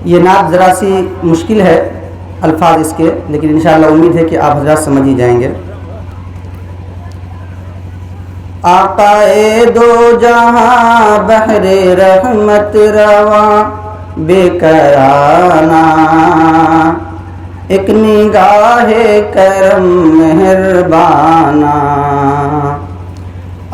یہ نعت ذرا سی مشکل ہے الفاظ اس کے، لیکن انشاءاللہ امید ہے کہ آپ حضرات سمجھ ہی جائیں گے۔ آقائے دو جہاں بحر رحمت رواں بے کرانہ، ایک نگاہ کرم مہربانہ۔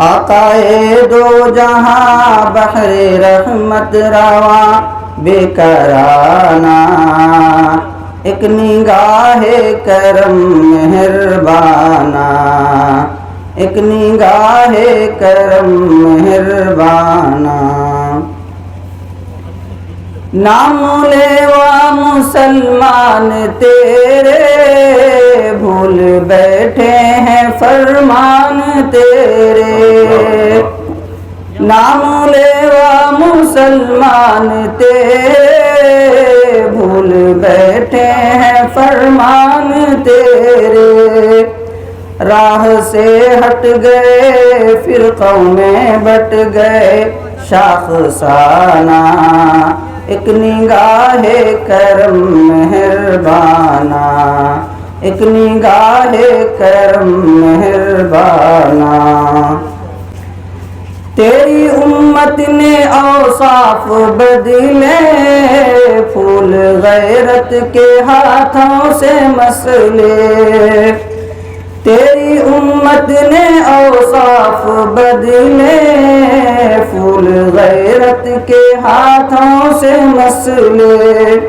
آقائے دو جہاں بحر رحمت رواں بے کرانہ، ایک نگاہ کرم مہربانہ، ایک نگاہ کرم مہربانہ۔ نام لیوا مسلمان تیرے، بھول بیٹھے ہیں فرمان تیرے۔ نام لیوا مسلمان تیرے، بھول بیٹھے ہیں فرمان تیرے۔ راہ سے ہٹ گئے فرقوں میں بٹ گئے شاخسانہ، ایک نگاہ کرم مہربانہ، ایک نگاہ کرم مہربانہ۔ تیری امت نے اوصاف بدلے، پھول غیرت کے ہاتھوں سے مسلے۔ تیری امت نے اوصاف بدلے، پھول غیرت کے ہاتھوں سے مسلے۔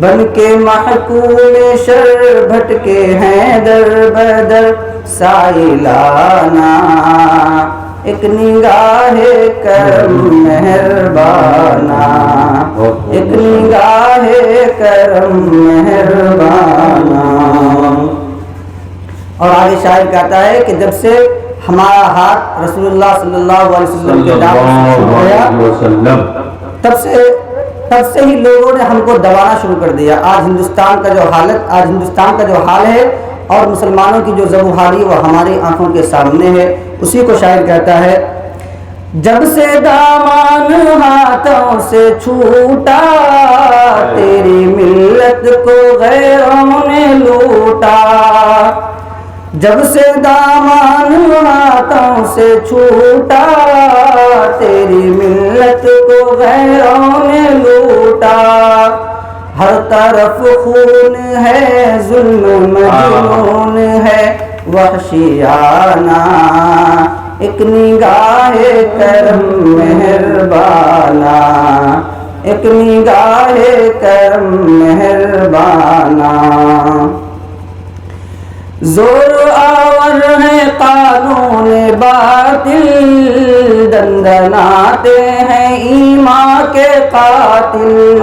بن کے محکوم شر بھٹکے ہیں در بدر سائلانہ، ایک نگاہ کرم مہربانہ، ایک نگاہ کرم مہربانہ۔ اور آگے شاعر کہتا ہے کہ جب سے ہمارا ہاتھ رسول اللہ صلی اللہ علیہ وسلم کے دامن سے گیا، تب سے ہی لوگوں نے ہم کو دبانا شروع کر دیا۔ آج ہندوستان کا جو حال ہے اور مسلمانوں کی جو زبوں حالی وہ ہماری آنکھوں کے سامنے ہے۔ اسی کو شاعر کہتا ہے، جب سے دامان ہاتھوں سے چھوٹا، تیری ملت کو غیروں نے لوٹا۔ جب سے دامان ہاتھوں سے چھوٹا، تیری ملت کو غیروں نے لوٹا۔ ہر طرف خون ہے، ظلم مجنون ہے وحشیانہ، ایک نگاہ کرم مہربانہ، ایک نگاہ کرم مہربانہ۔ زور آور ہے قانون باطل، دندناتے ہیں ایمان کے قاتل۔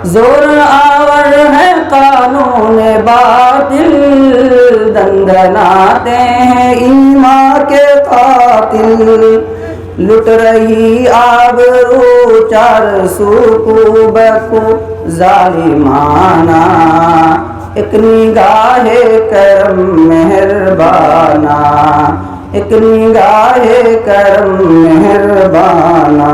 زور آور ہے قانون باطل، دندناتے ہیں ایمان کے قاتل۔ لٹ رہی آبرو چار سو کو بکو ظالمانہ، ایک نگاہ کرم مہربانہ، ایک نگاہ کرم مہربانہ۔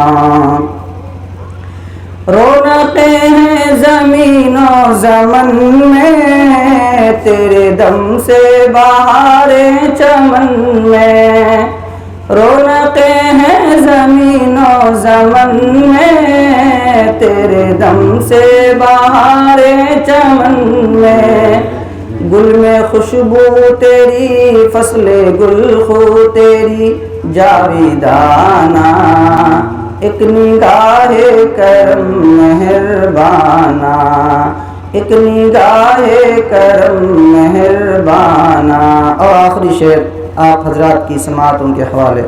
رونقیں ہیں زمین و زمن میں، تیرے دم سے بہاریں چمن میں۔ رونقیں ہیں زمین و زمن میں، تیرے دم سے بہاریں چمن میں۔ گل میں خوشبو تیری، فصل گل خو تیری جاویدانہ، ایک نگاہ کرم مہربانہ، ایک نگاہ کرم مہربانہ۔ اور آخری شعر آپ حضرات کی سماعتوں کے حوالے۔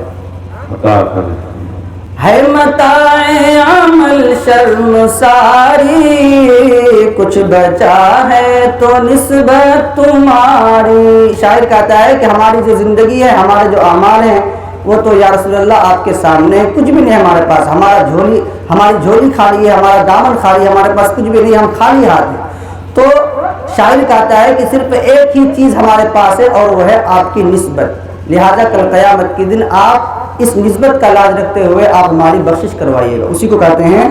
ہے متاع عمل شرم ساری، کچھ بچا ہے تو نسبت تمہاری۔ شاعر کہتا ہے کہ ہماری جو زندگی ہے، ہمارے جو اعمال ہیں، وہ تو یا رسول اللہ آپ کے سامنے کچھ بھی نہیں ہے ہمارے پاس۔ ہماری جھولی خالی ہے، ہمارا دامن خالی ہے، ہمارے پاس کچھ بھی نہیں، ہم خالی ہاتھ ہیں۔ تو شاعر کہتا ہے کہ صرف ایک ہی چیز ہمارے پاس ہے اور وہ ہے آپ کی نسبت۔ لہذا کل قیامت کے دن آپ اس نسبت کا لاج رکھتے ہوئے آپ ہماری بخشش کروائیے گا۔ اسی کو کہتے ہیں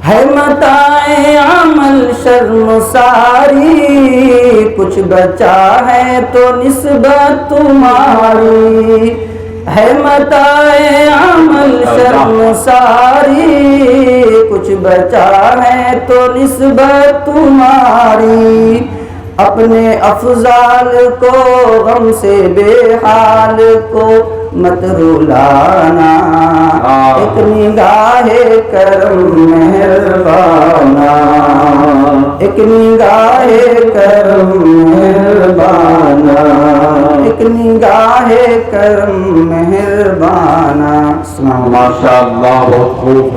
ہے متاع عمل شرم ساری، کچھ بچا ہے تو نسبت تمہاری، ہے متاع عمل شرم ساری، کچھ بچا ہے تو نسبت تمہاری، اپنے افضال کو غم سے بے حال کو مت رلانا، ایک نگاہ کرم مہربانا، ایک نگاہ کرم مہربانا، ایک نگاہ کرم مہربانا۔ ماشاء اللہ، بہت خوب۔